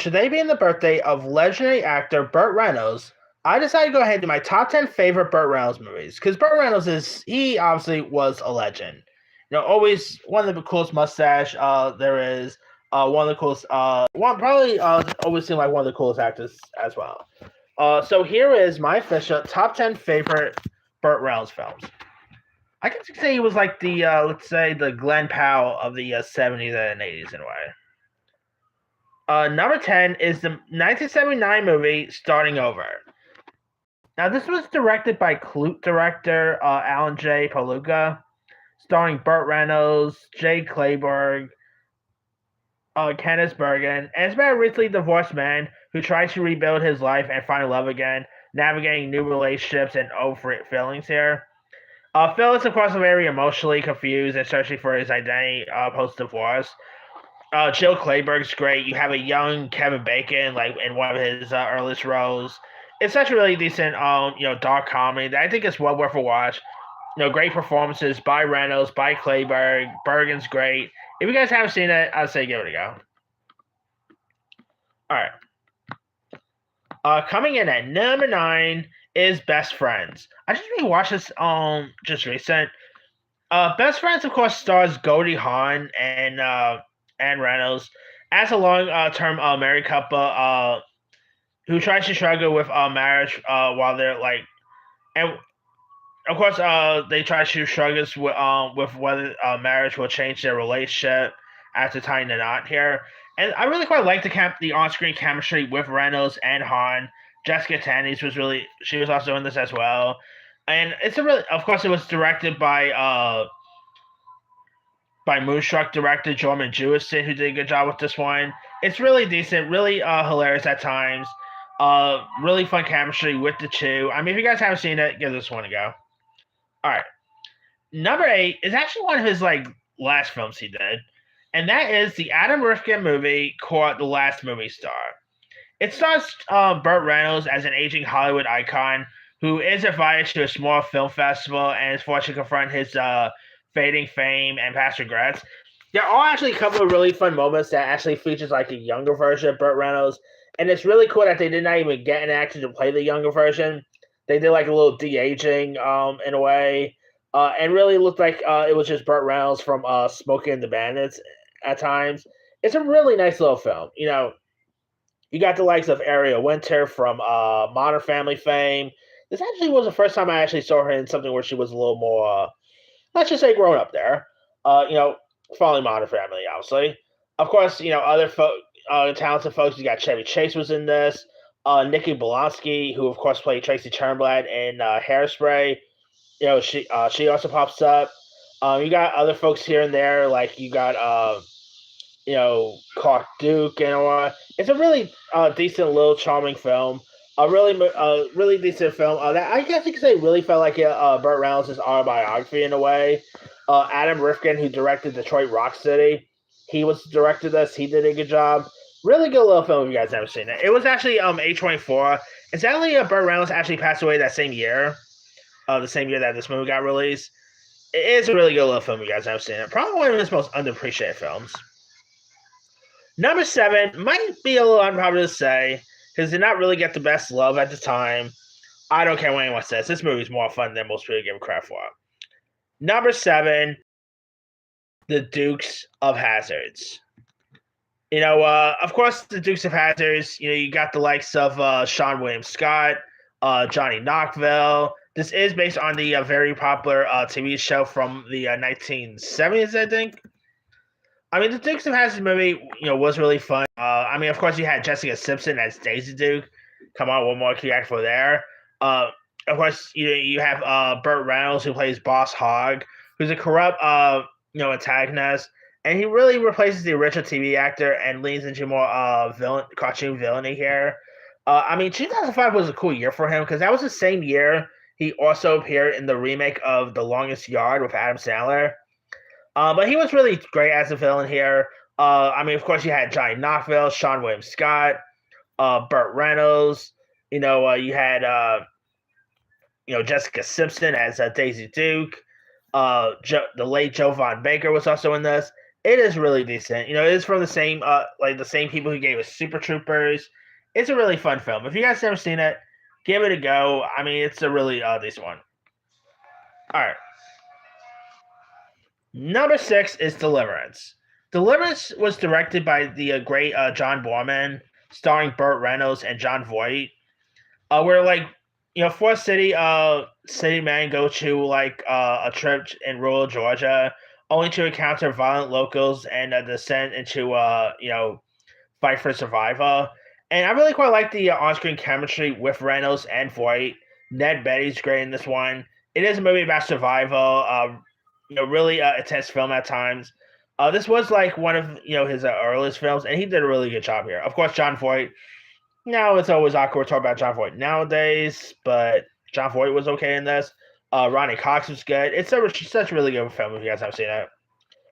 Today being the birthday of legendary actor Burt Reynolds, I decided to go ahead and do my top 10 favorite Burt Reynolds movies. Because Burt Reynolds he obviously was a legend. Always one of the coolest mustache there is. One of the coolest, always seemed like one of the coolest actors as well. So here is my official top 10 favorite Burt Reynolds films. I can say he was like the, let's say, the Glenn Powell of the 70s and 80s in a way. Number 10 is the 1979 movie Starting Over. Now, this was directed by Clute director Alan J. Palooka, starring Burt Reynolds, Jay Clayburgh, Kenneth Bergen, and it's about a recently divorced man who tries to rebuild his life and find love again, navigating new relationships and over feelings here. Phil is, of course, very emotionally confused and searching for his identity post-divorce. Jill Clayburgh's great. You have a young Kevin Bacon, like in one of his earliest roles. It's such a really decent, dark comedy that I think it's well worth a watch. Great performances by Reynolds, by Clayburgh. Bergen's great. If you guys haven't seen it, I'd say give it a go. All right. Coming in at number 9 is Best Friends. I just rewatched this just recent. Best Friends, of course, stars Goldie Hawn and Reynolds as a long-term married couple who tries to struggle with marriage while they're like, and of course they try to struggle with whether marriage will change their relationship after tying the knot here. And I really quite like the on-screen chemistry with Reynolds and Hawn. Jessica Tandy she was also in this as well, and of course it was directed by Moonstruck director Jordan Jewison, who did a good job with this one. It's really decent, really hilarious at times. Really fun chemistry with the two. I mean, if you guys haven't seen it, give this one a go. All right. Number 8 is actually one of his last films he did, and that is the Adam Rifkin movie called The Last Movie Star. It stars Burt Reynolds as an aging Hollywood icon who is invited to a small film festival and is forced to confront his fading fame and past regrets. There are actually a couple of really fun moments that actually features a younger version of Burt Reynolds, and it's really cool that they did not even get an actor to play the younger version. They did a little de-aging in a way, and really looked like it was just Burt Reynolds from Smokey and the Bandits at times. It's a really nice little film. You got the likes of Ariel Winter from Modern Family fame. This actually was the first time I actually saw her in something where she was a little more let's just say grown up there. Following Modern Family, obviously. Of course, other talented folks. You got Chevy Chase was in this. Nikki Bolonsky, who of course played Tracy Turnblad in Hairspray. She also pops up. You got other folks here and there, like you got Clark Duke and all. It's a really decent, little charming film. Really decent film. That I guess you could say really felt like Burt Reynolds' autobiography in a way. Adam Rifkin, who directed Detroit Rock City, he directed this. He did a good job. Really good little film if you guys haven't seen it. It was actually A24. Incidentally, Burt Reynolds actually passed away that same year. The same year that this movie got released. It is a really good little film if you guys haven't seen it. Probably one of his most underappreciated films. Number 7 might be a little unpopular to say, because did not really get the best love at the time. I don't care what anyone says. This movie is more fun than most people give crap for. Number 7, The Dukes of Hazzards. Of course, The Dukes of Hazzards, you got the likes of Sean William Scott, Johnny Knoxville. This is based on the very popular TV show from the 1970s, I think. I mean, the Dukes of Hazzard movie, was really fun. Of course, you had Jessica Simpson as Daisy Duke. Come on, one more key act for there. Of course, you have Burt Reynolds, who plays Boss Hogg, who's a corrupt, antagonist, and he really replaces the original TV actor and leans into more cartoon villainy here. 2005 was a cool year for him because that was the same year he also appeared in the remake of The Longest Yard with Adam Sandler. But he was really great as a villain here. Of course, you had Johnny Knoxville, Sean William Scott, Burt Reynolds. You had Jessica Simpson as Daisy Duke. The late Joe Von Baker was also in this. It is really decent. You know, it is from the same the same people who gave us Super Troopers. It's a really fun film. If you guys never seen it, give it a go. I mean, it's a really decent one. All right. Number 6 is Deliverance. Deliverance was directed by the great John Borman, starring Burt Reynolds and John Voight. Where like four city men go to a trip in rural Georgia, only to encounter violent locals and descend into fight for survival. And I really quite like the on-screen chemistry with Reynolds and Voight. Ned Betty's great in this one. It is a movie about survival. Really intense film at times. This was like one of his earliest films, and he did a really good job here. Of course, John Voight. Now it's always awkward to talk about John Voight nowadays, but John Voight was okay in this. Ronnie Cox was good. It's such a really good film if you guys haven't seen it.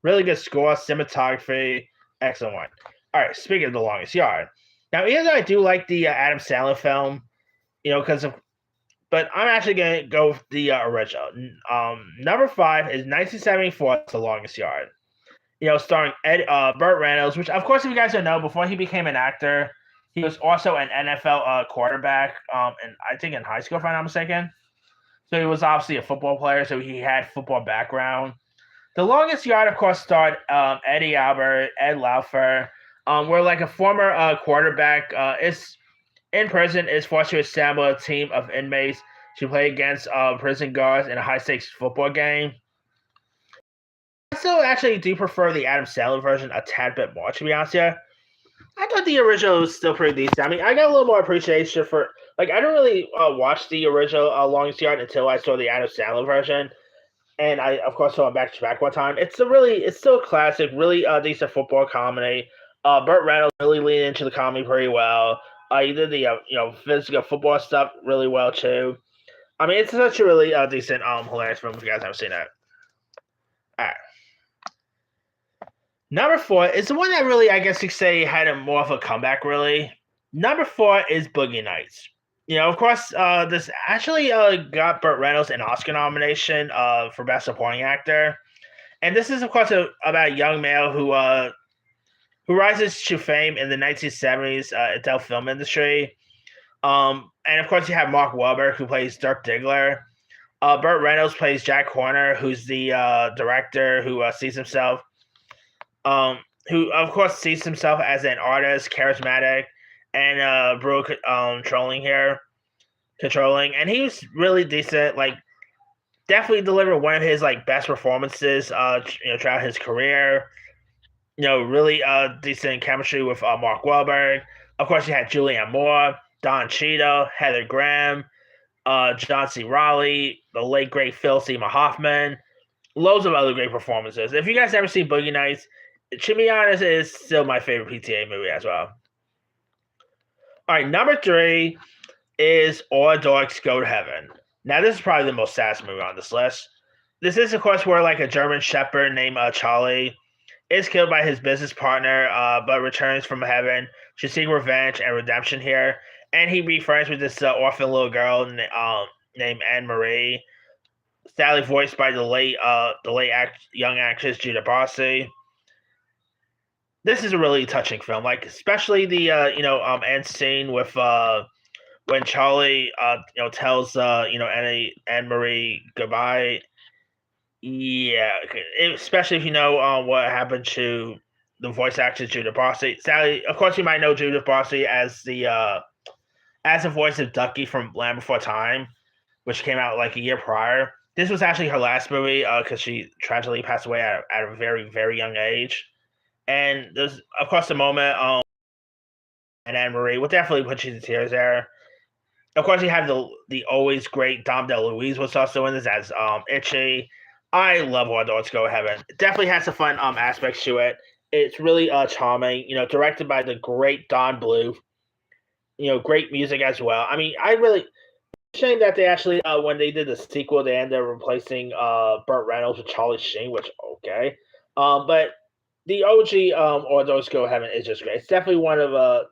Really good score, cinematography, excellent one. All right, speaking of The Longest Yard. Now, even though I do like the Adam Sandler film, because of, but I'm actually gonna go with the original. Number 5 is 1974's The Longest Yard. Starring Burt Reynolds, which of course, if you guys don't know, before he became an actor, he was also an NFL quarterback, and I think in high school, if I'm not mistaken. So he was obviously a football player, so he had football background. The Longest Yard, of course, starred Eddie Albert, Ed Laufer, where like a former quarterback is in prison, is forced to assemble a team of inmates to play against prison guards in a high stakes football game. I still actually do prefer the Adam Sandler version a tad bit more, to be honest. Yeah, I thought the original was still pretty decent. I mean, I got a little more appreciation for I don't really watch the original Longest Yard until I saw the Adam Sandler version, and I of course saw it back to back one time. It's still a classic, really decent football comedy. Burt Reynolds really leaned into the comedy pretty well. He did the physical football stuff really well too. I mean, it's such a really decent hilarious film if you guys haven't seen it. All right. Number 4 is the one that really, I guess you could say, had a more of a comeback, really. Number 4 is Boogie Nights. Of course, this actually got Burt Reynolds an Oscar nomination for Best Supporting Actor. And this is, of course, about a young male who rises to fame in the 1970s adult film industry. And, of course, you have Mark Wahlberg, who plays Dirk Diggler. Burt Reynolds plays Jack Horner, who's the director who sees himself who of course sees himself as an artist, charismatic, and controlling, and he was really decent. Like, definitely delivered one of his best performances, throughout his career. Really decent chemistry with Mark Wahlberg. Of course, you had Julianne Moore, Don Cheadle, Heather Graham, John C. Reilly, the late great Phil Seymour Hoffman. Loads of other great performances. If you guys never seen Boogie Nights, to be honest, it is still my favorite PTA movie as well. All right, number 3 is All Dogs Go to Heaven. Now, this is probably the most saddest movie on this list. This is, of course, where a German Shepherd named Charlie is killed by his business partner, but returns from heaven to seek revenge and redemption here. And he befriends with this orphan little girl named Anne Marie, sadly voiced by the late young actress Judah Barcy. This is a really touching film, especially the end scene with when Charlie tells Anne Marie goodbye. Yeah, especially if you know what happened to the voice actress Judith Barcy. Sadly, of course, you might know Judith Barcy as the voice of Ducky from Land Before Time, which came out a year prior. This was actually her last movie because she tragically passed away at a very, very young age. And there's, of course, the moment and Anne Marie will definitely put you to tears there. Of course, you have the always great Dom DeLuise was also in this as Itchy. I love All Dogs Go to Heaven. It definitely has some fun aspects to it. It's really charming. Directed by the great Don Bluth. Great music as well. I mean, I really shame that they actually when they did the sequel, they ended up replacing Burt Reynolds with Charlie Sheen, which okay. But the OG All Dogs Go to Heaven is just great. It's definitely one of the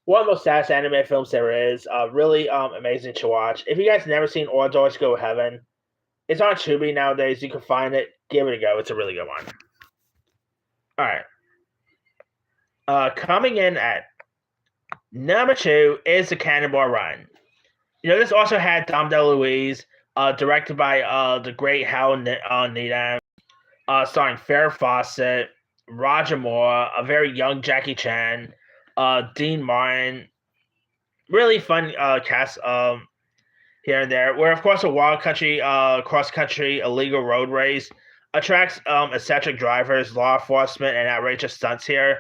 most saddest anime films there is. Really amazing to watch. If you guys never seen All Dogs Go to Heaven, it's on Tubi nowadays. You can find it. Give it a go. It's a really good one. All right. Coming in at number 2 is the Cannonball Run. This also had Dom DeLuise, directed by the great Hal Needham, starring Farrah Fawcett, Roger Moore, a very young Jackie Chan, Dean Martin. Really fun cast here and there. Where, of course, a wild country, cross country, illegal road race attracts eccentric drivers, law enforcement, and outrageous stunts here.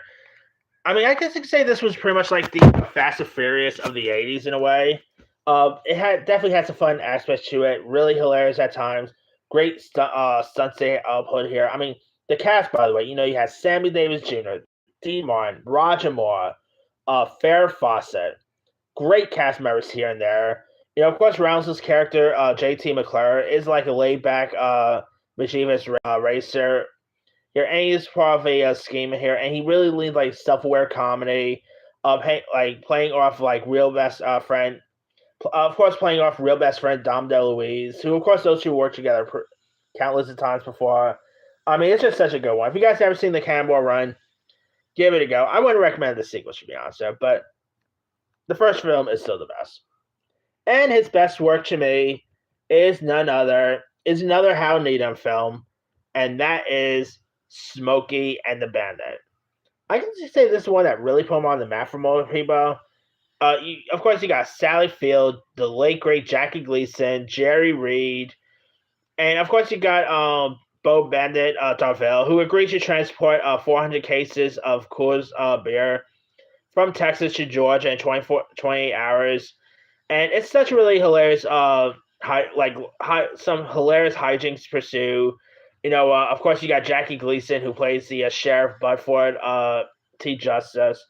I mean, I guess you could say this was pretty much like the Fast and Furious of the '80s in a way. It definitely had some fun aspects to it. Really hilarious at times. Great stunts they put here. I mean, the cast, by the way, you had Sammy Davis Jr., Dean Martin, Roger Moore, Farrah Fawcett. Great cast members here and there. Of course, Reynolds' character, JT McClure, is like a laid back, mischievous racer here, and he's part of a scheme here, and he really leads like self-aware comedy, like playing off like real best friend, of course, playing off real best friend Dom DeLuise, who of course those two worked together countless of times before. I mean, it's just such a good one. If you guys ever seen the Cannonball Run, give it a go. I wouldn't recommend the sequel, to be honest, though, but the first film is still the best. And his best work to me is another Hal Needham film, and that is Smokey and the Bandit. I can just say this is one that really put him on the map for most people. Of course, you got Sally Field, the late great Jackie Gleason, Jerry Reed, and of course you got Bo Bandit Darville, who agreed to transport 400 cases of Coors beer from Texas to Georgia in 28 hours. And it's such a really hilarious, some hilarious hijinks to pursue. Of course, you got Jackie Gleason, who plays the Sheriff Budford T. Justice.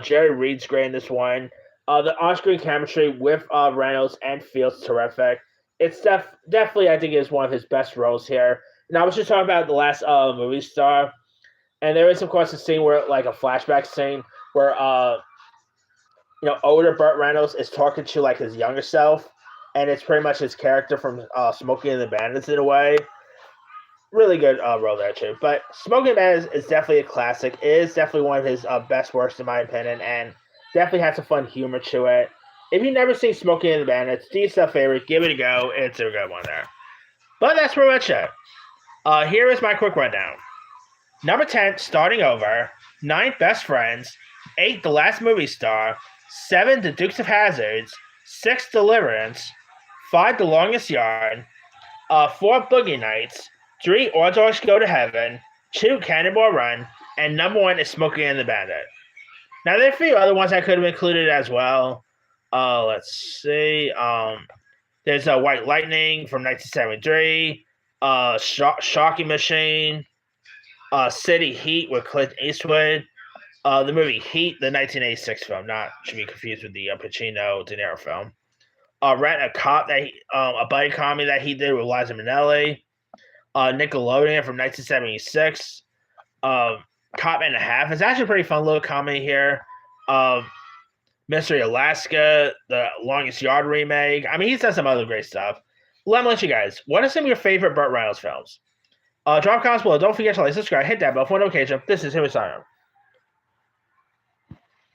Jerry Reed's great in this one. The on-screen chemistry with Reynolds and Field's terrific. It's definitely, I think, is one of his best roles here. And I was just talking about the last movie star, and there is, of course, a scene where, like a flashback scene, where older Burt Reynolds is talking to like his younger self, and it's pretty much his character from Smokey and the Bandits in a way. Really good role there too. But Smokey and the Bandits is definitely a classic. It is definitely one of his best works in my opinion, and definitely has some fun humor to it. If you've never seen Smokey and the Bandits, do yourself a favor, give it a go. It's a good one there. But that's pretty much it. Here is my quick rundown. Number 10, Starting Over. 9, Best Friends. 8, The Last Movie Star. 7, The Dukes of Hazzards. 6, Deliverance. 5, The Longest Yard. 4, Boogie Nights. 3, All Dogs Go to Heaven. 2, Cannonball Run. And number 1 is Smokey and the Bandit. Now, there are a few other ones I could have included as well. Let's see. There's White Lightning from 1973. Shocking Machine. City Heat with Clint Eastwood. The movie Heat, the 1986 film, not should be confused with the Pacino De Niro film. Rent a Cop, a buddy comedy that he did with Liza Minnelli. Nickelodeon from 1976. Cop and a Half. It's actually a pretty fun little comedy here. Mystery Alaska, the Longest Yard remake. I mean, he's done some other great stuff. Let me let you guys. What are some of your favorite Burt Reynolds films? Drop comments below. Don't forget to like, subscribe, hit that bell for notification. This is Henry Simon.